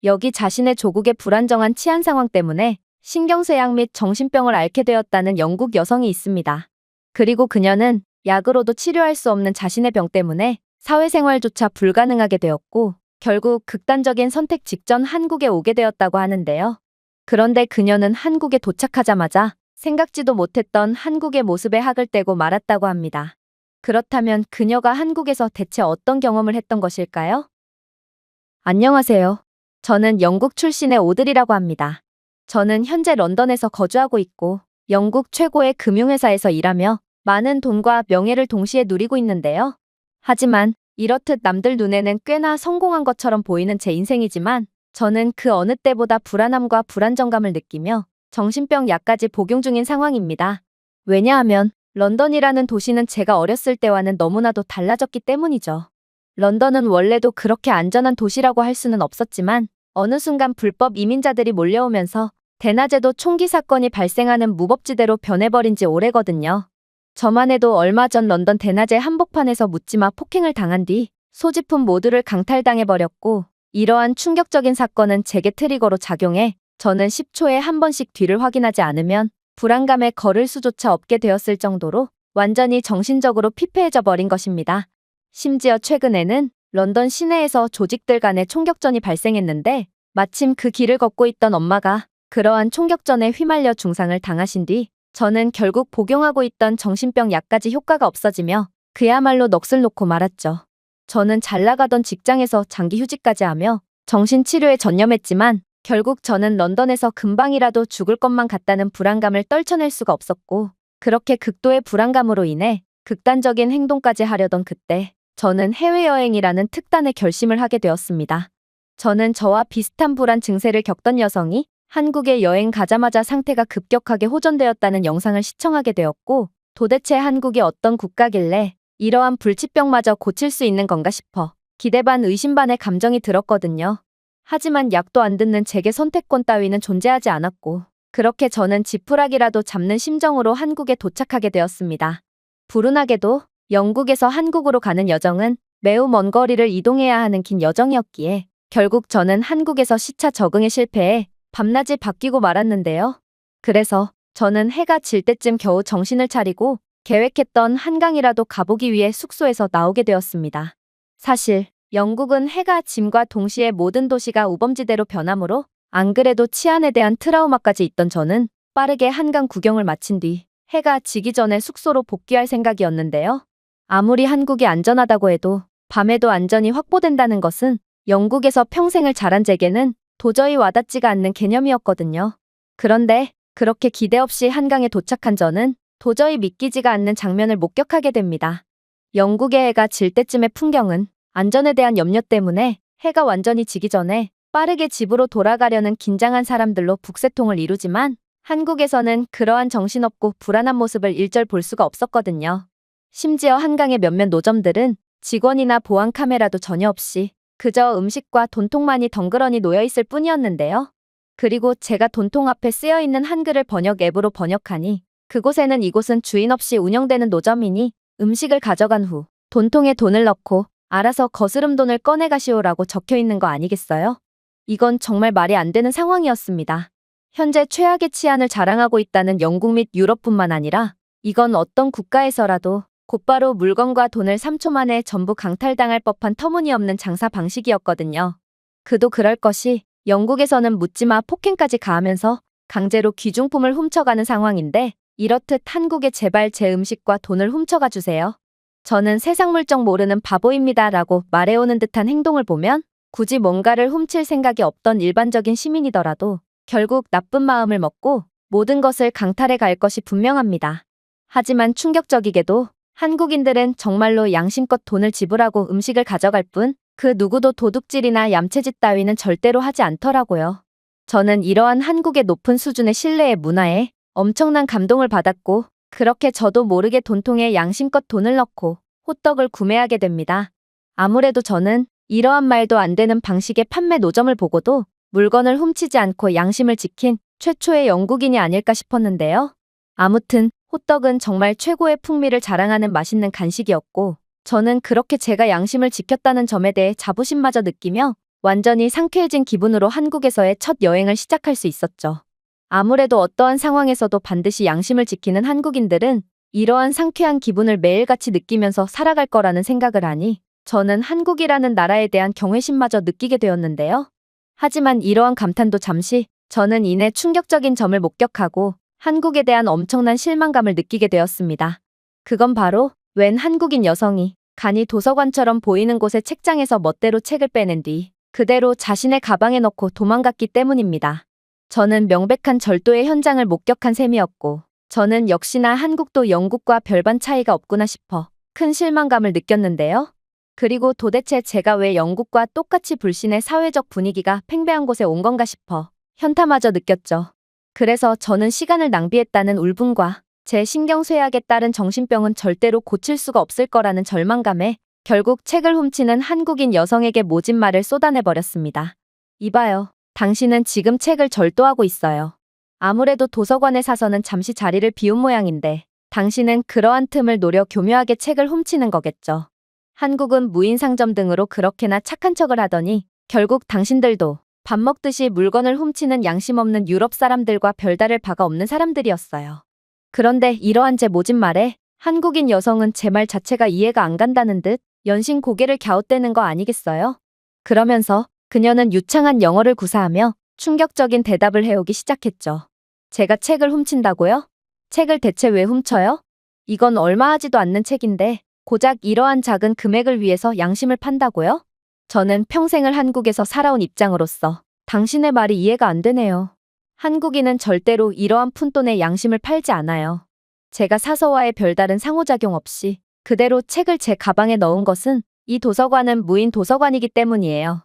여기 자신의 조국의 불안정한 치안 상황 때문에 신경쇠약 및 정신병을 앓게 되었다는 영국 여성이 있습니다. 그리고 그녀는 약으로도 치료할 수 없는 자신의 병 때문에 사회생활조차 불가능하게 되었고 결국 극단적인 선택 직전 한국에 오게 되었다고 하는데요. 그런데 그녀는 한국에 도착하자마자 생각지도 못했던 한국의 모습에 학을 떼고 말았다고 합니다. 그렇다면 그녀가 한국에서 대체 어떤 경험을 했던 것일까요? 안녕하세요. 저는 영국 출신의 오드리라고 합니다. 저는 현재 런던에서 거주하고 있고 영국 최고의 금융회사에서 일하며 많은 돈과 명예를 동시에 누리고 있는데요. 하지만 이렇듯 남들 눈에는 꽤나 성공한 것처럼 보이는 제 인생이지만 저는 그 어느 때보다 불안함과 불안정감을 느끼며 정신병 약까지 복용 중인 상황입니다. 왜냐하면 런던이라는 도시는 제가 어렸을 때와는 너무나도 달라졌기 때문이죠. 런던은 원래도 그렇게 안전한 도시라고 할 수는 없었지만 어느 순간 불법 이민자들이 몰려오면서 대낮에도 총기 사건이 발생하는 무법지대로 변해버린 지 오래거든요. 저만 해도 얼마 전 런던 대낮에 한복판에서 묻지마 폭행을 당한 뒤 소지품 모두를 강탈당해버렸고 이러한 충격적인 사건은 제게 트리거로 작용해 저는 10초에 한 번씩 뒤를 확인하지 않으면 불안감에 걸을 수조차 없게 되었을 정도로 완전히 정신적으로 피폐해져 버린 것입니다. 심지어 최근에는 런던 시내에서 조직들 간의 총격전이 발생했는데 마침 그 길을 걷고 있던 엄마가 그러한 총격전에 휘말려 중상을 당하신 뒤 저는 결국 복용하고 있던 정신병 약까지 효과가 없어지며 그야말로 넋을 놓고 말았죠. 저는 잘 나가던 직장에서 장기 휴직까지 하며 정신치료에 전념했지만 결국 저는 런던에서 금방이라도 죽을 것만 같다는 불안감을 떨쳐낼 수가 없었고 그렇게 극도의 불안감으로 인해 극단적인 행동까지 하려던 그때 저는 해외여행이라는 특단의 결심을 하게 되었습니다. 저는 저와 비슷한 불안 증세를 겪던 여성이 한국에 여행 가자마자 상태가 급격하게 호전되었다는 영상을 시청하게 되었고 도대체 한국이 어떤 국가길래 이러한 불치병마저 고칠 수 있는 건가 싶어 기대 반 의심 반의 감정이 들었거든요. 하지만 약도 안 듣는 제게 선택권 따위는 존재하지 않았고 그렇게 저는 지푸라기라도 잡는 심정으로 한국에 도착하게 되었습니다. 불운하게도 영국에서 한국으로 가는 여정은 매우 먼 거리를 이동해야 하는 긴 여정이었기에 결국 저는 한국에서 시차 적응에 실패해 밤낮이 바뀌고 말았는데요. 그래서 저는 해가 질 때쯤 겨우 정신을 차리고 계획했던 한강이라도 가보기 위해 숙소에서 나오게 되었습니다. 사실 영국은 해가 짐과 동시에 모든 도시가 우범지대로 변하므로 안 그래도 치안에 대한 트라우마까지 있던 저는 빠르게 한강 구경을 마친 뒤 해가 지기 전에 숙소로 복귀할 생각이었는데요. 아무리 한국이 안전하다고 해도 밤에도 안전이 확보된다는 것은 영국에서 평생을 자란 제게는 도저히 와닿지가 않는 개념이었거든요. 그런데 그렇게 기대 없이 한강에 도착한 저는 도저히 믿기지가 않는 장면을 목격하게 됩니다. 영국의 해가 질 때쯤의 풍경은 안전에 대한 염려 때문에 해가 완전히 지기 전에 빠르게 집으로 돌아가려는 긴장한 사람들로 북새통을 이루지만 한국에서는 그러한 정신없고 불안한 모습을 일절 볼 수가 없었거든요. 심지어 한강의 몇몇 노점들은 직원이나 보안 카메라도 전혀 없이 그저 음식과 돈통만이 덩그러니 놓여있을 뿐이었는데요. 그리고 제가 돈통 앞에 쓰여있는 한글을 번역 앱으로 번역하니 그곳에는 이곳은 주인 없이 운영되는 노점이니 음식을 가져간 후 돈통에 돈을 넣고 알아서 거스름 돈을 꺼내가시오라고 적혀있는 거 아니겠어요? 이건 정말 말이 안 되는 상황이었습니다. 현재 최악의 치안을 자랑하고 있다는 영국 및 유럽뿐만 아니라 이건 어떤 국가에서라도 곧바로 물건과 돈을 3초 만에 전부 강탈당할 법한 터무니없는 장사 방식이었거든요. 그도 그럴 것이 영국에서는 묻지마 폭행까지 가하면서 강제로 귀중품을 훔쳐가는 상황인데 이렇듯 한국에 제발 제 음식과 돈을 훔쳐가 주세요. 저는 세상 물정 모르는 바보입니다 라고 말해오는 듯한 행동을 보면 굳이 뭔가를 훔칠 생각이 없던 일반적인 시민이더라도 결국 나쁜 마음을 먹고 모든 것을 강탈해 갈 것이 분명합니다. 하지만 충격적이게도 한국인들은 정말로 양심껏 돈을 지불하고 음식을 가져갈 뿐 그 누구도 도둑질이나 얌체짓 따위는 절대로 하지 않더라고요. 저는 이러한 한국의 높은 수준의 신뢰의 문화에 엄청난 감동을 받았고 그렇게 저도 모르게 돈통에 양심껏 돈을 넣고 호떡을 구매하게 됩니다. 아무래도 저는 이러한 말도 안 되는 방식의 판매 노점을 보고도 물건을 훔치지 않고 양심을 지킨 최초의 영국인이 아닐까 싶었는데요. 아무튼 호떡은 정말 최고의 풍미를 자랑하는 맛있는 간식이었고 저는 그렇게 제가 양심을 지켰다는 점에 대해 자부심마저 느끼며 완전히 상쾌해진 기분으로 한국에서의 첫 여행을 시작할 수 있었죠. 아무래도 어떠한 상황에서도 반드시 양심을 지키는 한국인들은 이러한 상쾌한 기분을 매일같이 느끼면서 살아갈 거라는 생각을 하니 저는 한국이라는 나라에 대한 경외심마저 느끼게 되었는데요. 하지만 이러한 감탄도 잠시, 저는 이내 충격적인 점을 목격하고 한국에 대한 엄청난 실망감을 느끼게 되었습니다. 그건 바로 웬 한국인 여성이 간이 도서관처럼 보이는 곳의 책장에서 멋대로 책을 빼낸 뒤 그대로 자신의 가방에 넣고 도망갔기 때문입니다. 저는 명백한 절도의 현장을 목격한 셈이었고 저는 역시나 한국도 영국과 별반 차이가 없구나 싶어 큰 실망감을 느꼈는데요. 그리고 도대체 제가 왜 영국과 똑같이 불신의 사회적 분위기가 팽배한 곳에 온 건가 싶어 현타마저 느꼈죠. 그래서 저는 시간을 낭비했다는 울분과 제 신경쇠약에 따른 정신병은 절대로 고칠 수가 없을 거라는 절망감에 결국 책을 훔치는 한국인 여성에게 모진 말을 쏟아내버렸습니다. 이봐요. 당신은 지금 책을 절도하고 있어요. 아무래도 도서관에 사서는 잠시 자리를 비운 모양인데 당신은 그러한 틈을 노려 교묘하게 책을 훔치는 거겠죠. 한국은 무인 상점 등으로 그렇게나 착한 척을 하더니 결국 당신들도 밥 먹듯이 물건을 훔치는 양심 없는 유럽 사람들과 별다를 바가 없는 사람들이었어요. 그런데 이러한 제 모진 말에 한국인 여성은 제 말 자체가 이해가 안 간다는 듯 연신 고개를 갸웃대는 거 아니겠어요? 그러면서 그녀는 유창한 영어를 구사하며 충격적인 대답을 해오기 시작했죠. 제가 책을 훔친다고요? 책을 대체 왜 훔쳐요? 이건 얼마 하지도 않는 책인데 고작 이러한 작은 금액을 위해서 양심을 판다고요? 저는 평생을 한국에서 살아온 입장으로서 당신의 말이 이해가 안 되네요. 한국인은 절대로 이러한 푼돈의 양심을 팔지 않아요. 제가 사서와의 별다른 상호작용 없이 그대로 책을 제 가방에 넣은 것은 이 도서관은 무인 도서관이기 때문이에요.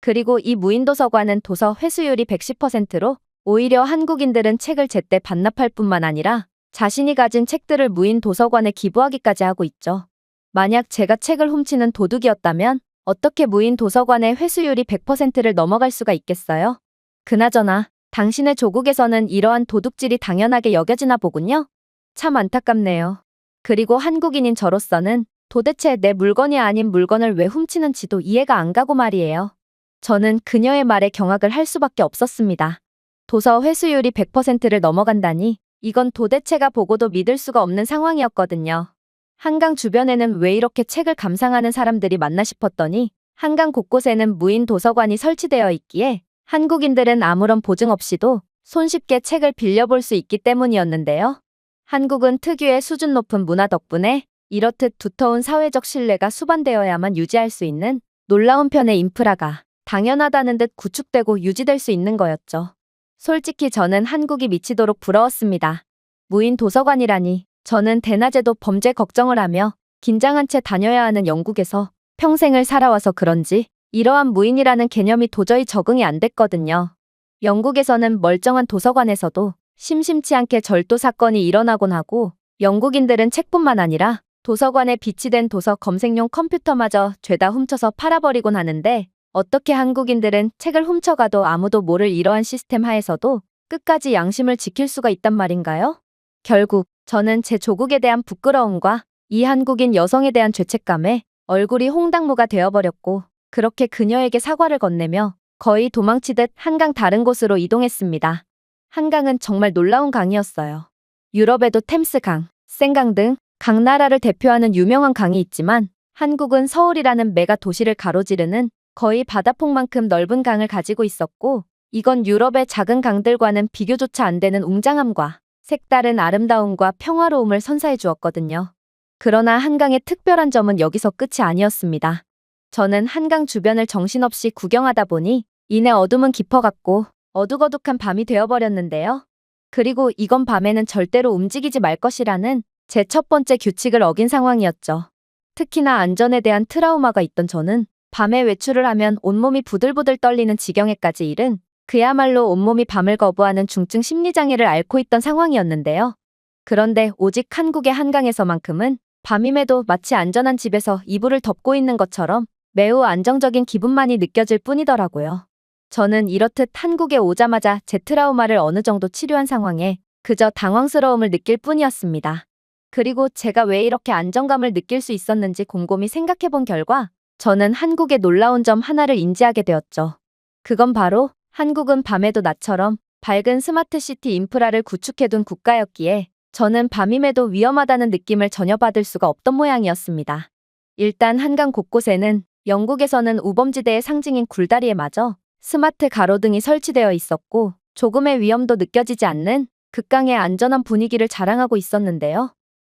그리고 이 무인 도서관은 도서 회수율이 110%로 오히려 한국인들은 책을 제때 반납할 뿐만 아니라 자신이 가진 책들을 무인 도서관에 기부하기까지 하고 있죠. 만약 제가 책을 훔치는 도둑이었다면 어떻게 무인 도서관의 회수율이 100%를 넘어갈 수가 있겠어요? 그나저나 당신의 조국에서는 이러한 도둑질이 당연하게 여겨지나 보군요. 참 안타깝네요. 그리고 한국인인 저로서는 도대체 내 물건이 아닌 물건을 왜 훔치는지도 이해가 안 가고 말이에요. 저는 그녀의 말에 경악을 할 수밖에 없었습니다. 도서 회수율이 100%를 넘어간다니 이건 도대체가 보고도 믿을 수가 없는 상황이었거든요. 한강 주변에는 왜 이렇게 책을 감상하는 사람들이 많나 싶었더니 한강 곳곳에는 무인 도서관이 설치되어 있기에 한국인들은 아무런 보증 없이도 손쉽게 책을 빌려볼 수 있기 때문이었는데요. 한국은 특유의 수준 높은 문화 덕분에 이렇듯 두터운 사회적 신뢰가 수반되어야만 유지할 수 있는 놀라운 편의 인프라가 당연하다는 듯 구축되고 유지될 수 있는 거였죠. 솔직히 저는 한국이 미치도록 부러웠습니다. 무인 도서관이라니 저는 대낮에도 범죄 걱정을 하며 긴장한 채 다녀야 하는 영국에서 평생을 살아와서 그런지 이러한 무인이라는 개념이 도저히 적응이 안 됐거든요. 영국에서는 멀쩡한 도서관에서도 심심치 않게 절도 사건이 일어나곤 하고 영국인들은 책뿐만 아니라 도서관에 비치된 도서 검색용 컴퓨터마저 죄다 훔쳐서 팔아버리곤 하는데 어떻게 한국인들은 책을 훔쳐가도 아무도 모를 이러한 시스템 하에서도 끝까지 양심을 지킬 수가 있단 말인가요? 결국 저는 제 조국에 대한 부끄러움과 이 한국인 여성에 대한 죄책감에 얼굴이 홍당무가 되어버렸고 그렇게 그녀에게 사과를 건네며 거의 도망치듯 한강 다른 곳으로 이동했습니다. 한강은 정말 놀라운 강이었어요. 유럽에도 템스강, 센강 등 각 나라를 대표하는 유명한 강이 있지만 한국은 서울이라는 메가 도시를 가로지르는 거의 바다폭만큼 넓은 강을 가지고 있었고 이건 유럽의 작은 강들과는 비교조차 안 되는 웅장함과 색다른 아름다움과 평화로움을 선사해 주었거든요. 그러나 한강의 특별한 점은 여기서 끝이 아니었습니다. 저는 한강 주변을 정신없이 구경하다 보니 이내 어둠은 깊어갔고 어둑어둑한 밤이 되어버렸는데요. 그리고 이건 밤에는 절대로 움직이지 말 것이라는 제 첫 번째 규칙을 어긴 상황이었죠. 특히나 안전에 대한 트라우마가 있던 저는 밤에 외출을 하면 온몸이 부들부들 떨리는 지경에까지 이른 그야말로 온몸이 밤을 거부하는 중증 심리장애를 앓고 있던 상황이었는데요. 그런데 오직 한국의 한강에서만큼은 밤임에도 마치 안전한 집에서 이불을 덮고 있는 것처럼 매우 안정적인 기분만이 느껴질 뿐이더라고요. 저는 이렇듯 한국에 오자마자 제 트라우마를 어느 정도 치료한 상황에 그저 당황스러움을 느낄 뿐이었습니다. 그리고 제가 왜 이렇게 안정감을 느낄 수 있었는지 곰곰이 생각해 본 결과 저는 한국의 놀라운 점 하나를 인지하게 되었죠. 그건 바로 한국은 밤에도 낮처럼 밝은 스마트시티 인프라를 구축해둔 국가였기에 저는 밤임에도 위험하다는 느낌을 전혀 받을 수가 없던 모양이었습니다. 일단 한강 곳곳에는 영국에서는 우범지대의 상징인 굴다리에 마저 스마트 가로등이 설치되어 있었고 조금의 위험도 느껴지지 않는 극강의 안전한 분위기를 자랑하고 있었는데요.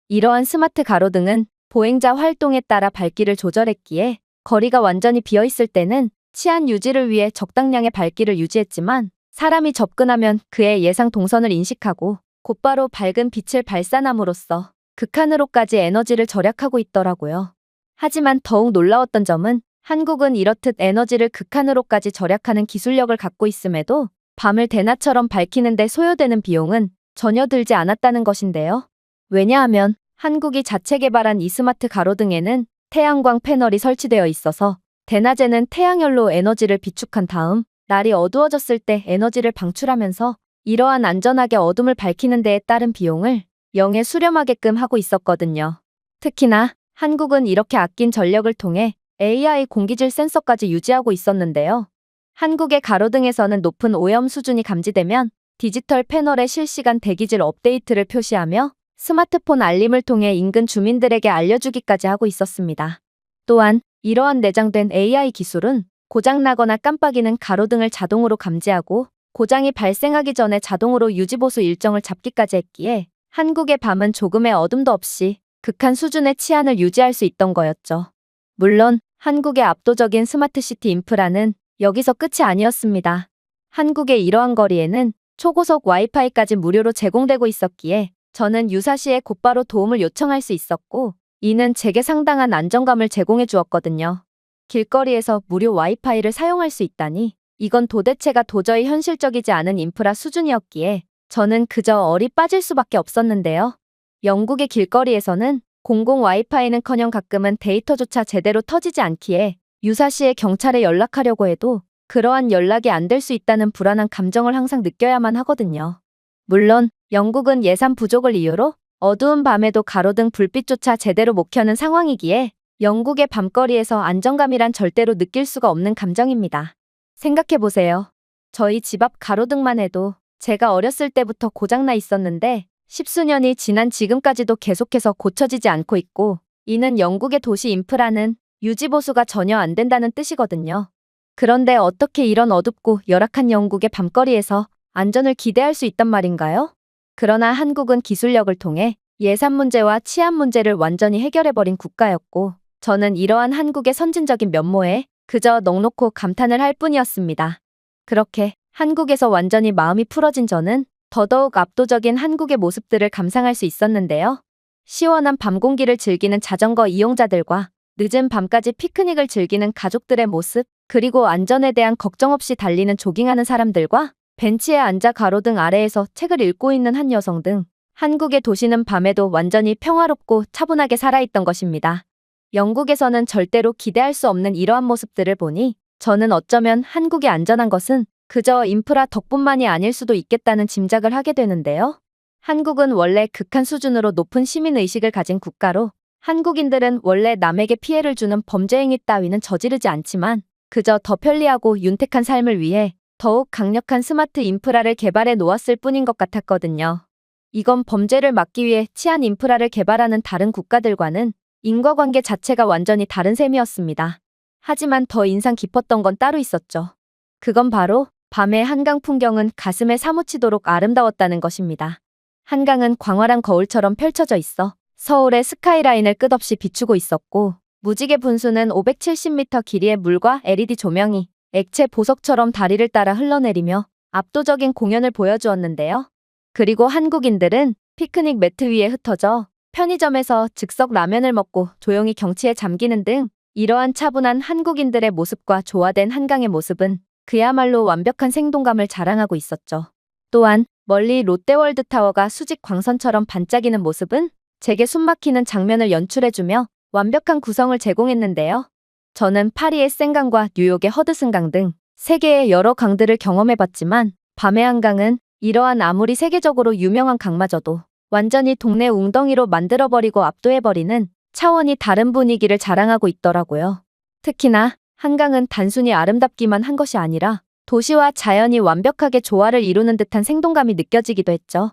이러한 스마트 가로등은 보행자 활동에 따라 밝기를 조절했기에 거리가 완전히 비어있을 때는 치안 유지를 위해 적당량의 밝기를 유지했지만 사람이 접근하면 그의 예상 동선을 인식하고 곧바로 밝은 빛을 발산함으로써 극한으로까지 에너지를 절약하고 있더라고요. 하지만 더욱 놀라웠던 점은 한국은 이렇듯 에너지를 극한으로까지 절약하는 기술력을 갖고 있음에도 밤을 대낮처럼 밝히는데 소요되는 비용은 전혀 들지 않았다는 것인데요. 왜냐하면 한국이 자체 개발한 이 스마트 가로등에는 태양광 패널이 설치되어 있어서 대낮에는 태양열로 에너지를 비축한 다음 날이 어두워졌을 때 에너지를 방출하면서 이러한 안전하게 어둠을 밝히는 데에 따른 비용을 영에 수렴하게끔 하고 있었거든요. 특히나 한국은 이렇게 아낀 전력을 통해 AI 공기질 센서까지 유지하고 있었는데요. 한국의 가로등에서는 높은 오염 수준이 감지되면 디지털 패널에 실시간 대기질 업데이트를 표시하며 스마트폰 알림을 통해 인근 주민들에게 알려주기까지 하고 있었습니다. 또한 이러한 내장된 AI 기술은 고장나거나 깜빡이는 가로등을 자동으로 감지하고 고장이 발생하기 전에 자동으로 유지보수 일정을 잡기까지 했기에 한국의 밤은 조금의 어둠도 없이 극한 수준의 치안을 유지할 수 있던 거였죠. 물론 한국의 압도적인 스마트시티 인프라는 여기서 끝이 아니었습니다. 한국의 이러한 거리에는 초고속 와이파이까지 무료로 제공되고 있었기에 저는 유사시에 곧바로 도움을 요청할 수 있었고 이는 제게 상당한 안정감을 제공해 주었거든요. 길거리에서 무료 와이파이를 사용할 수 있다니 이건 도대체가 도저히 현실적이지 않은 인프라 수준이었기에 저는 그저 얼이 빠질 수밖에 없었는데요. 영국의 길거리에서는 공공 와이파이는커녕 가끔은 데이터조차 제대로 터지지 않기에 유사시에 경찰에 연락하려고 해도 그러한 연락이 안 될 수 있다는 불안한 감정을 항상 느껴야만 하거든요. 물론 영국은 예산 부족을 이유로 어두운 밤에도 가로등 불빛조차 제대로 못 켜는 상황이기에 영국의 밤거리에서 안정감이란 절대로 느낄 수가 없는 감정입니다. 생각해보세요. 저희 집 앞 가로등만 해도 제가 어렸을 때부터 고장나 있었는데 십수년이 지난 지금까지도 계속해서 고쳐지지 않고 있고 이는 영국의 도시 인프라는 유지보수가 전혀 안 된다는 뜻이거든요. 그런데 어떻게 이런 어둡고 열악한 영국의 밤거리에서 안전을 기대할 수 있단 말인가요? 그러나 한국은 기술력을 통해 예산 문제와 치안 문제를 완전히 해결해버린 국가였고 저는 이러한 한국의 선진적인 면모에 그저 넋놓고 감탄을 할 뿐이었습니다. 그렇게 한국에서 완전히 마음이 풀어진 저는 더더욱 압도적인 한국의 모습들을 감상할 수 있었는데요. 시원한 밤 공기를 즐기는 자전거 이용자들과 늦은 밤까지 피크닉을 즐기는 가족들의 모습, 그리고 안전에 대한 걱정 없이 달리는 조깅하는 사람들과 벤치에 앉아 가로등 아래에서 책을 읽고 있는 한 여성 등 한국의 도시는 밤에도 완전히 평화롭고 차분하게 살아있던 것입니다. 영국에서는 절대로 기대할 수 없는 이러한 모습들을 보니 저는 어쩌면 한국이 안전한 것은 그저 인프라 덕분만이 아닐 수도 있겠다는 짐작을 하게 되는데요. 한국은 원래 극한 수준으로 높은 시민의식을 가진 국가로 한국인들은 원래 남에게 피해를 주는 범죄 행위 따위는 저지르지 않지만 그저 더 편리하고 윤택한 삶을 위해 더욱 강력한 스마트 인프라를 개발해 놓았을 뿐인 것 같았거든요. 이건 범죄를 막기 위해 치안 인프라를 개발하는 다른 국가들과는 인과관계 자체가 완전히 다른 셈이었습니다. 하지만 더 인상 깊었던 건 따로 있었죠. 그건 바로 밤의 한강 풍경은 가슴에 사무치도록 아름다웠다는 것입니다. 한강은 광활한 거울처럼 펼쳐져 있어 서울의 스카이라인을 끝없이 비추고 있었고 무지개 분수는 570m 길이의 물과 LED 조명이 액체 보석처럼 다리를 따라 흘러내리며 압도적인 공연을 보여주었는데요. 그리고 한국인들은 피크닉 매트 위에 흩어져 편의점에서 즉석 라면을 먹고 조용히 경치에 잠기는 등 이러한 차분한 한국인들의 모습과 조화된 한강의 모습은 그야말로 완벽한 생동감을 자랑하고 있었죠. 또한 멀리 롯데월드타워가 수직 광선처럼 반짝이는 모습은 제게 숨막히는 장면을 연출해주며 완벽한 구성을 제공했는데요. 저는 파리의 센강과 뉴욕의 허드슨강 등 세계의 여러 강들을 경험해봤지만 밤의 한강은 이러한 아무리 세계적으로 유명한 강마저도 완전히 동네 웅덩이로 만들어버리고 압도해버리는 차원이 다른 분위기를 자랑하고 있더라고요. 특히나 한강은 단순히 아름답기만 한 것이 아니라 도시와 자연이 완벽하게 조화를 이루는 듯한 생동감이 느껴지기도 했죠.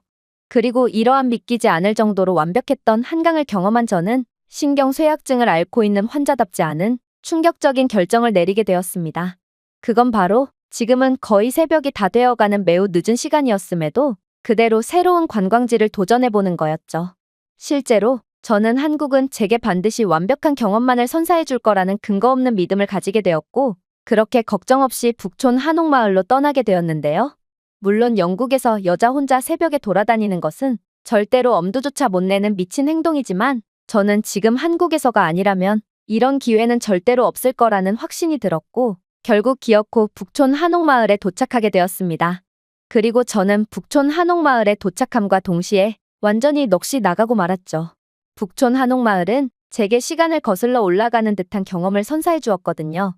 그리고 이러한 믿기지 않을 정도로 완벽했던 한강을 경험한 저는 신경쇠약증을 앓고 있는 환자답지 않은 충격적인 결정을 내리게 되었습니다. 그건 바로 지금은 거의 새벽이 다 되어가는 매우 늦은 시간이었음에도 그대로 새로운 관광지를 도전해보는 거였죠. 실제로 저는 한국은 제게 반드시 완벽한 경험만을 선사해줄 거라는 근거 없는 믿음을 가지게 되었고, 그렇게 걱정 없이 북촌 한옥마을로 떠나게 되었는데요. 물론 영국에서 여자 혼자 새벽에 돌아다니는 것은 절대로 엄두조차 못 내는 미친 행동이지만, 저는 지금 한국에서가 아니라면 이런 기회는 절대로 없을 거라는 확신이 들었고, 결국 기어코 북촌 한옥마을에 도착하게 되었습니다. 그리고 저는 북촌 한옥마을에 도착함과 동시에 완전히 넋이 나가고 말았죠. 북촌 한옥마을은 제게 시간을 거슬러 올라가는 듯한 경험을 선사해 주었거든요.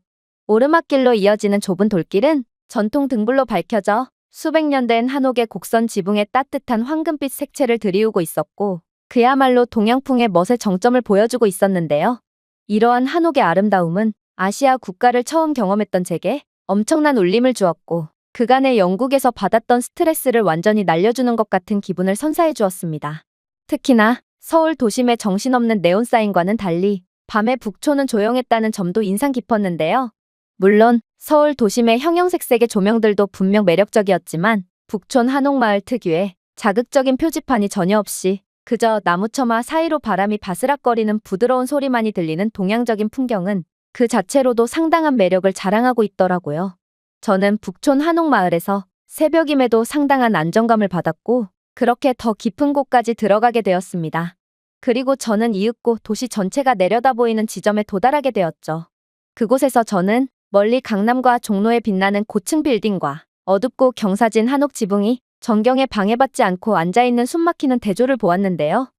오르막길로 이어지는 좁은 돌길은 전통 등불로 밝혀져 수백 년 된 한옥의 곡선 지붕에 따뜻한 황금빛 색채를 드리우고 있었고, 그야말로 동양풍의 멋의 정점을 보여주고 있었는데요. 이러한 한옥의 아름다움은 아시아 국가를 처음 경험했던 제게 엄청난 울림을 주었고, 그간의 영국에서 받았던 스트레스를 완전히 날려주는 것 같은 기분을 선사해 주었습니다. 특히나 서울 도심의 정신없는 네온사인과는 달리 밤의 북촌은 조용했다는 점도 인상 깊었는데요. 물론 서울 도심의 형형색색의 조명들도 분명 매력적이었지만 북촌 한옥마을 특유의 자극적인 표지판이 전혀 없이 그저 나무처마 사이로 바람이 바스락거리는 부드러운 소리만이 들리는 동양적인 풍경은 그 자체로도 상당한 매력을 자랑하고 있더라고요. 저는 북촌 한옥마을에서 새벽임에도 상당한 안정감을 받았고, 그렇게 더 깊은 곳까지 들어가게 되었습니다. 그리고 저는 이윽고 도시 전체가 내려다 보이는 지점에 도달하게 되었죠. 그곳에서 저는 멀리 강남과 종로에 빛나는 고층 빌딩과 어둡고 경사진 한옥 지붕이 전경에 방해받지 않고 앉아있는 숨막히는 대조를 보았는데요.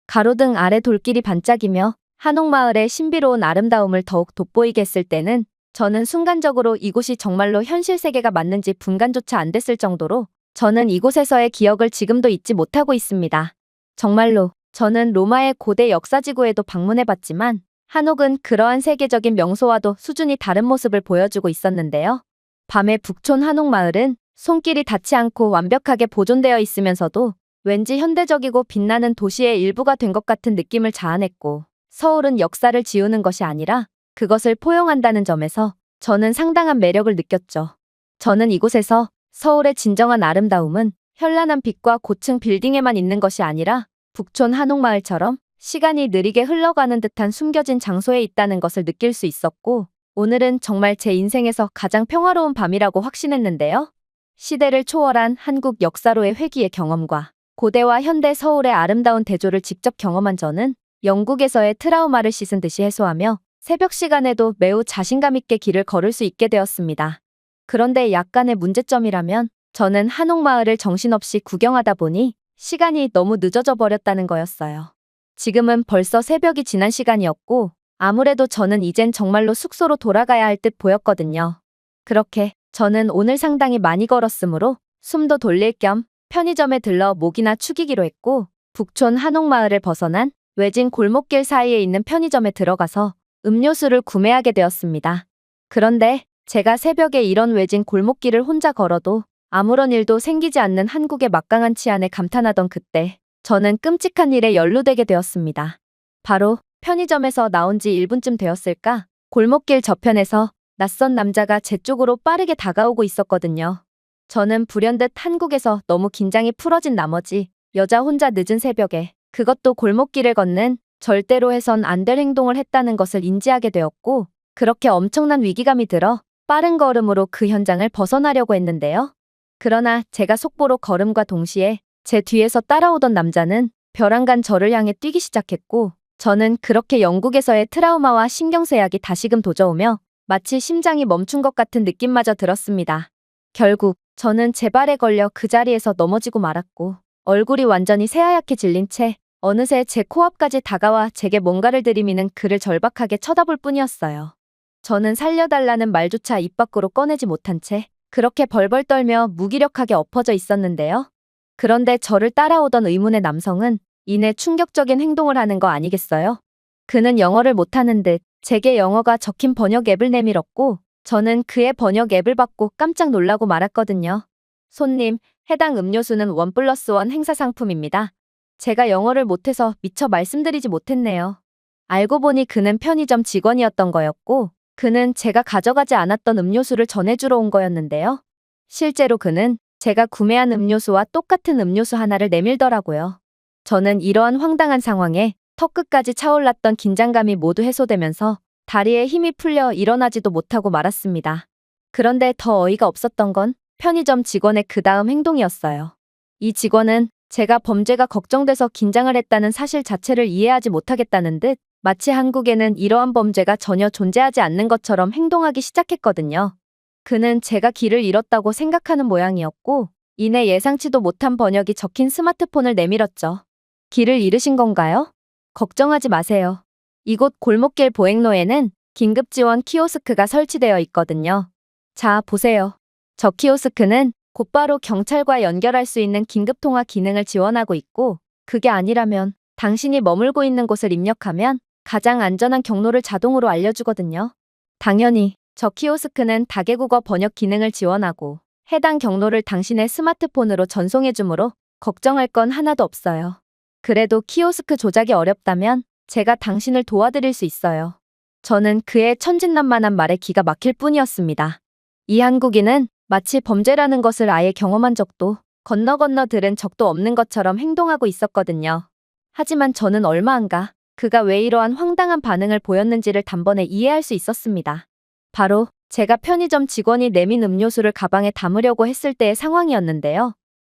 가로등 아래 돌길이 반짝이며 한옥마을의 신비로운 아름다움을 더욱 돋보이게 했을 때는 저는 순간적으로 이곳이 정말로 현실 세계가 맞는지 분간조차 안 됐을 정도로 저는 이곳에서의 기억을 지금도 잊지 못하고 있습니다. 정말로 저는 로마의 고대 역사지구에도 방문해봤지만 한옥은 그러한 세계적인 명소와도 수준이 다른 모습을 보여주고 있었는데요. 밤의 북촌 한옥마을은 손길이 닿지 않고 완벽하게 보존되어 있으면서도 왠지 현대적이고 빛나는 도시의 일부가 된 것 같은 느낌을 자아냈고, 서울은 역사를 지우는 것이 아니라 그것을 포용한다는 점에서 저는 상당한 매력을 느꼈죠. 저는 이곳에서 서울의 진정한 아름다움은 현란한 빛과 고층 빌딩에만 있는 것이 아니라 북촌 한옥마을처럼 시간이 느리게 흘러가는 듯한 숨겨진 장소에 있다는 것을 느낄 수 있었고, 오늘은 정말 제 인생에서 가장 평화로운 밤이라고 확신했는데요. 시대를 초월한 한국 역사로의 회귀의 경험과 고대와 현대 서울의 아름다운 대조를 직접 경험한 저는 영국에서의 트라우마를 씻은 듯이 해소하며 새벽 시간에도 매우 자신감 있게 길을 걸을 수 있게 되었습니다. 그런데 약간의 문제점이라면 저는 한옥마을을 정신없이 구경하다 보니 시간이 너무 늦어져 버렸다는 거였어요. 지금은 벌써 새벽이 지난 시간이었고, 아무래도 저는 이젠 정말로 숙소로 돌아가야 할 듯 보였거든요. 그렇게 저는 오늘 상당히 많이 걸었으므로 숨도 돌릴 겸 편의점에 들러 목이나 축이기로 했고, 북촌 한옥마을을 벗어난 외진 골목길 사이에 있는 편의점에 들어가서 음료수를 구매하게 되었습니다. 그런데 제가 새벽에 이런 외진 골목길을 혼자 걸어도 아무런 일도 생기지 않는 한국의 막강한 치안에 감탄하던 그때 저는 끔찍한 일에 연루되게 되었습니다. 바로 편의점에서 나온 지 1분쯤 되었을까? 골목길 저편에서 낯선 남자가 제 쪽으로 빠르게 다가오고 있었거든요. 저는 불현듯 한국에서 너무 긴장이 풀어진 나머지 여자 혼자 늦은 새벽에, 그것도 골목길을 걷는, 절대로 해선 안 될 행동을 했다는 것을 인지하게 되었고, 그렇게 엄청난 위기감이 들어 빠른 걸음으로 그 현장을 벗어나려고 했는데요. 그러나 제가 속보로 걸음과 동시에 제 뒤에서 따라오던 남자는 벼랑간 저를 향해 뛰기 시작했고, 저는 그렇게 영국에서의 트라우마와 신경쇠약이 다시금 도져오며 마치 심장이 멈춘 것 같은 느낌마저 들었습니다. 결국 저는 제 발에 걸려 그 자리에서 넘어지고 말았고, 얼굴이 완전히 새하얗게 질린 채 어느새 제 코앞까지 다가와 제게 뭔가를 들이미는 그를 절박하게 쳐다볼 뿐이었어요. 저는 살려달라는 말조차 입 밖으로 꺼내지 못한 채 그렇게 벌벌 떨며 무기력하게 엎어져 있었는데요. 그런데 저를 따라오던 의문의 남성은 이내 충격적인 행동을 하는 거 아니겠어요? 그는 영어를 못하는 듯 제게 영어가 적힌 번역 앱을 내밀었고 저는 그의 번역 앱을 받고 깜짝 놀라고 말았거든요. 손님, 해당 음료수는 1+1 행사 상품입니다. 제가 영어를 못해서 미처 말씀드리지 못했네요. 알고 보니 그는 편의점 직원이었던 거였고 그는 제가 가져가지 않았던 음료수를 전해주러 온 거였는데요. 실제로 그는 제가 구매한 음료수와 똑같은 음료수 하나를 내밀더라고요. 저는 이러한 황당한 상황에 턱끝까지 차올랐던 긴장감이 모두 해소되면서 다리에 힘이 풀려 일어나지도 못하고 말았습니다. 그런데 더 어이가 없었던 건 편의점 직원의 그 다음 행동이었어요. 이 직원은 제가 범죄가 걱정돼서 긴장을 했다는 사실 자체를 이해하지 못하겠다는 듯 마치 한국에는 이러한 범죄가 전혀 존재하지 않는 것처럼 행동하기 시작했거든요. 그는 제가 길을 잃었다고 생각하는 모양이었고 이내 예상치도 못한 번역이 적힌 스마트폰을 내밀었죠. 길을 잃으신 건가요? 걱정하지 마세요. 이곳 골목길 보행로에는 긴급지원 키오스크가 설치되어 있거든요. 자, 보세요. 저 키오스크는 곧바로 경찰과 연결할 수 있는 긴급통화 기능을 지원하고 있고 그게 아니라면 당신이 머물고 있는 곳을 입력하면 가장 안전한 경로를 자동으로 알려주거든요. 당연히 저 키오스크는 다개국어 번역 기능을 지원하고 해당 경로를 당신의 스마트폰으로 전송해주므로 걱정할 건 하나도 없어요. 그래도 키오스크 조작이 어렵다면 제가 당신을 도와드릴 수 있어요. 저는 그의 천진난만한 말에 기가 막힐 뿐이었습니다. 이 한국인은 마치 범죄라는 것을 아예 경험한 적도 건너 들은 적도 없는 것처럼 행동하고 있었거든요. 하지만 저는 얼마 안가 그가 왜 이러한 황당한 반응을 보였는지를 단번에 이해할 수 있었습니다. 바로 제가 편의점 직원이 내민 음료수를 가방에 담으려고 했을 때의 상황이었는데요.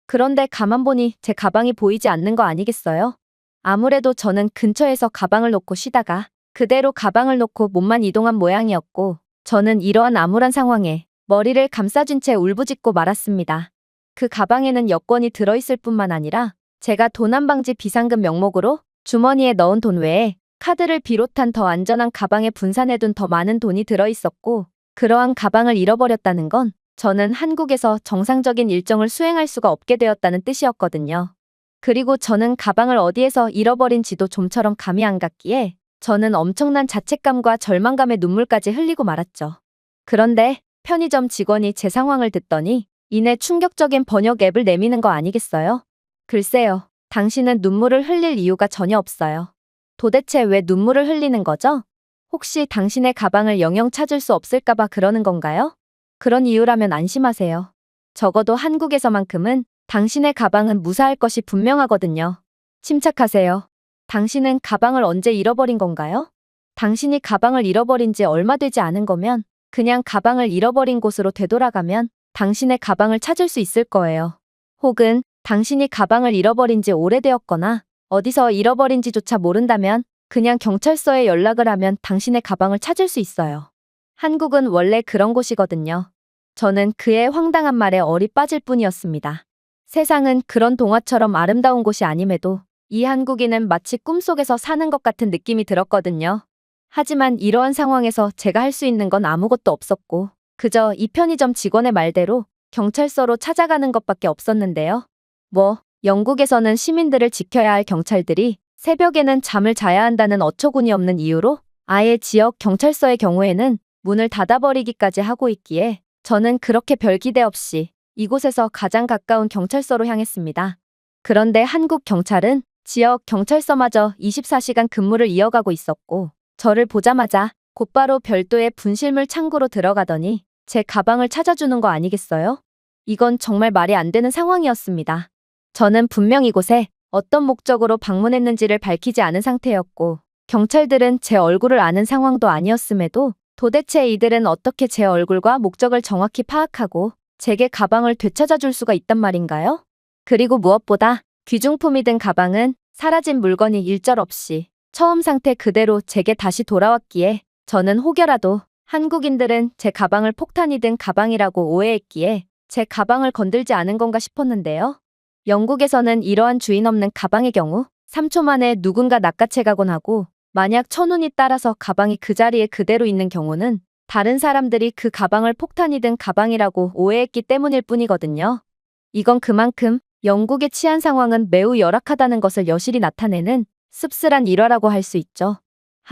그런데 가만 보니 제 가방이 보이지 않는 거 아니겠어요? 아무래도 저는 근처에서 가방을 놓고 쉬다가 그대로 가방을 놓고 몸만 이동한 모양이었고 저는 이러한 암울한 상황에 머리를 감싸준 채 울부짖고 말았습니다. 그 가방에는 여권이 들어있을 뿐만 아니라 제가 도난방지 비상금 명목으로 주머니에 넣은 돈 외에 카드를 비롯한 더 안전한 가방에 분산해둔 더 많은 돈이 들어있었고 그러한 가방을 잃어버렸다는 건 저는 한국에서 정상적인 일정을 수행할 수가 없게 되었다는 뜻이었거든요. 그리고 저는 가방을 어디에서 잃어버린지도 좀처럼 감이 안 갔기에 저는 엄청난 자책감과 절망감의 눈물까지 흘리고 말았죠. 그런데 편의점 직원이 제 상황을 듣더니 이내 충격적인 번역 앱을 내미는 거 아니겠어요? 글쎄요, 당신은 눈물을 흘릴 이유가 전혀 없어요. 도대체 왜 눈물을 흘리는 거죠? 혹시 당신의 가방을 영영 찾을 수 없을까봐 그러는 건가요? 그런 이유라면 안심하세요. 적어도 한국에서만큼은 당신의 가방은 무사할 것이 분명하거든요. 침착하세요. 당신은 가방을 언제 잃어버린 건가요? 당신이 가방을 잃어버린 지 얼마 되지 않은 거면 그냥 가방을 잃어버린 곳으로 되돌아가면 당신의 가방을 찾을 수 있을 거예요. 혹은 당신이 가방을 잃어버린 지 오래되었거나 어디서 잃어버린지조차 모른다면 그냥 경찰서에 연락을 하면 당신의 가방을 찾을 수 있어요. 한국은 원래 그런 곳이거든요. 저는 그의 황당한 말에 얼이 빠질 뿐이었습니다. 세상은 그런 동화처럼 아름다운 곳이 아님에도 이 한국인은 마치 꿈속에서 사는 것 같은 느낌이 들었거든요. 하지만 이러한 상황에서 제가 할 수 있는 건 아무것도 없었고 그저 이 편의점 직원의 말대로 경찰서로 찾아가는 것밖에 없었는데요. 영국에서는 시민들을 지켜야 할 경찰들이 새벽에는 잠을 자야 한다는 어처구니 없는 이유로 아예 지역 경찰서의 경우에는 문을 닫아버리기까지 하고 있기에 저는 그렇게 별 기대 없이 이곳에서 가장 가까운 경찰서로 향했습니다. 그런데 한국 경찰은 지역 경찰서마저 24시간 근무를 이어가고 있었고 저를 보자마자 곧바로 별도의 분실물 창구로 들어가더니 제 가방을 찾아주는 거 아니겠어요? 이건 정말 말이 안 되는 상황이었습니다. 저는 분명 이곳에 어떤 목적으로 방문했는지를 밝히지 않은 상태였고 경찰들은 제 얼굴을 아는 상황도 아니었음에도 도대체 이들은 어떻게 제 얼굴과 목적을 정확히 파악하고 제게 가방을 되찾아 줄 수가 있단 말인가요? 그리고 무엇보다 귀중품이 든 가방은 사라진 물건이 일절없이 처음 상태 그대로 제게 다시 돌아왔기에 저는 혹여라도 한국인들은 제 가방을 폭탄이 든 가방이라고 오해했기에 제 가방을 건들지 않은 건가 싶었는데요. 영국에서는 이러한 주인 없는 가방의 경우 3초 만에 누군가 낚아채가곤 하고 만약 천운이 따라서 가방이 그 자리에 그대로 있는 경우는 다른 사람들이 그 가방을 폭탄이 든 가방이라고 오해했기 때문일 뿐이거든요. 이건 그만큼 영국의 치안 상황은 매우 열악하다는 것을 여실히 나타내는 씁쓸한 일화라고 할 수 있죠.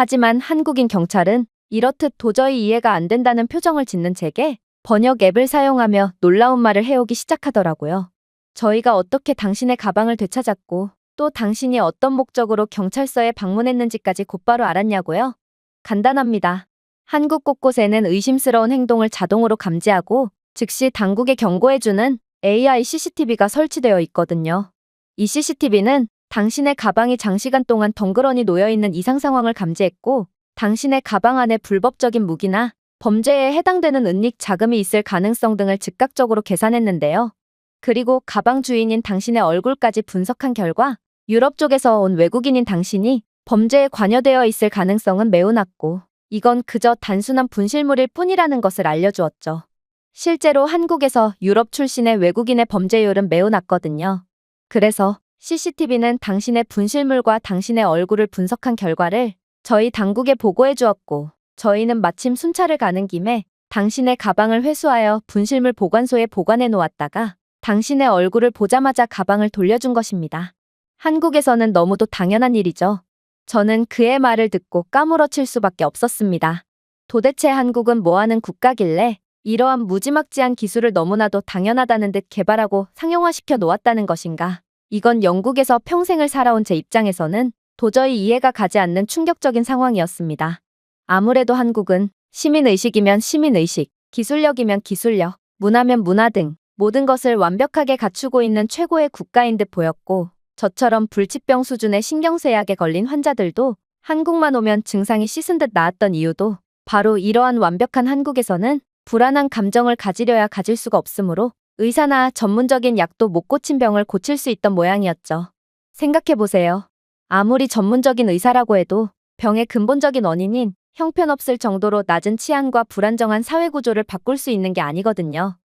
하지만 한국인 경찰은 이렇듯 도저히 이해가 안 된다는 표정을 짓는 제게 번역 앱을 사용하며 놀라운 말을 해오기 시작하더라고요. 저희가 어떻게 당신의 가방을 되찾았고 또 당신이 어떤 목적으로 경찰서에 방문했는지까지 곧바로 알았냐고요? 간단합니다. 한국 곳곳에는 의심스러운 행동을 자동으로 감지하고 즉시 당국에 경고해주는 AI CCTV가 설치되어 있거든요. 이 CCTV는 당신의 가방이 장시간 동안 덩그러니 놓여있는 이상 상황을 감지했고 당신의 가방 안에 불법적인 무기나 범죄에 해당되는 은닉 자금이 있을 가능성 등을 즉각적으로 계산했는데요. 그리고 가방 주인인 당신의 얼굴까지 분석한 결과 유럽 쪽에서 온 외국인인 당신이 범죄에 관여되어 있을 가능성은 매우 낮고 이건 그저 단순한 분실물일 뿐이라는 것을 알려주었죠. 실제로 한국에서 유럽 출신의 외국인의 범죄율은 매우 낮거든요. 그래서 CCTV는 당신의 분실물과 당신의 얼굴을 분석한 결과를 저희 당국에 보고해 주었고 저희는 마침 순찰을 가는 김에 당신의 가방을 회수하여 분실물 보관소에 보관해 놓았다가 당신의 얼굴을 보자마자 가방을 돌려준 것입니다. 한국에서는 너무도 당연한 일이죠. 저는 그의 말을 듣고 까무러칠 수밖에 없었습니다. 도대체 한국은 뭐하는 국가길래 이러한 무지막지한 기술을 너무나도 당연하다는 듯 개발하고 상용화시켜 놓았다는 것인가? 이건 영국에서 평생을 살아온 제 입장에서는 도저히 이해가 가지 않는 충격적인 상황이었습니다. 아무래도 한국은 시민의식이면 시민의식, 기술력이면 기술력, 문화면 문화 등 모든 것을 완벽하게 갖추고 있는 최고의 국가인 듯 보였고 저처럼 불치병 수준의 신경쇠약에 걸린 환자들도 한국만 오면 증상이 씻은 듯 나았던 이유도 바로 이러한 완벽한 한국에서는 불안한 감정을 가지려야 가질 수가 없으므로 의사나 전문적인 약도 못 고친 병을 고칠 수 있던 모양이었죠. 생각해보세요. 아무리 전문적인 의사라고 해도 병의 근본적인 원인인 형편없을 정도로 낮은 치안과 불안정한 사회구조를 바꿀 수 있는 게 아니거든요.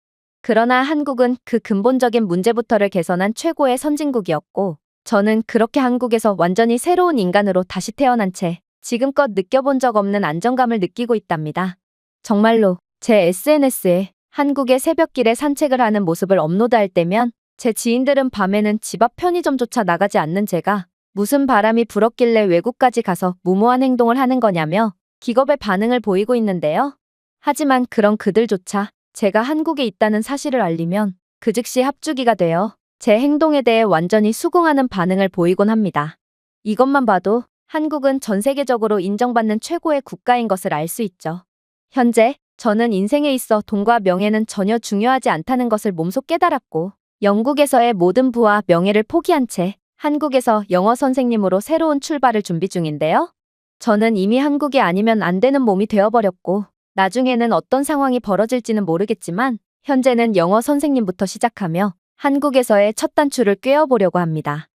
그러나 한국은 그 근본적인 문제부터를 개선한 최고의 선진국이었고 저는 그렇게 한국에서 완전히 새로운 인간으로 다시 태어난 채 지금껏 느껴본 적 없는 안정감을 느끼고 있답니다. 정말로 제 SNS에 한국의 새벽길에 산책을 하는 모습을 업로드할 때면 제 지인들은 밤에는 집 앞 편의점조차 나가지 않는 제가 무슨 바람이 불었길래 외국까지 가서 무모한 행동을 하는 거냐며 기겁의 반응을 보이고 있는데요. 하지만 그런 그들조차 제가 한국에 있다는 사실을 알리면 그 즉시 합주기가 되어 제 행동에 대해 완전히 수긍하는 반응을 보이곤 합니다. 이것만 봐도 한국은 전 세계적으로 인정받는 최고의 국가인 것을 알 수 있죠. 현재 저는 인생에 있어 돈과 명예는 전혀 중요하지 않다는 것을 몸소 깨달았고 영국에서의 모든 부와 명예를 포기한 채 한국에서 영어 선생님으로 새로운 출발을 준비 중인데요. 저는 이미 한국이 아니면 안 되는 몸이 되어버렸고 나중에는 어떤 상황이 벌어질지는 모르겠지만 현재는 영어 선생님부터 시작하며 한국에서의 첫 단추를 꿰어보려고 합니다.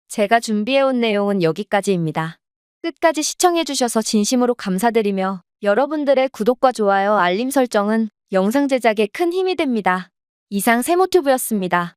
제가 준비해온 내용은 여기까지입니다. 끝까지 시청해주셔서 진심으로 감사드리며 여러분들의 구독과 좋아요, 알림 설정은 영상 제작에 큰 힘이 됩니다. 이상 세모튜브였습니다.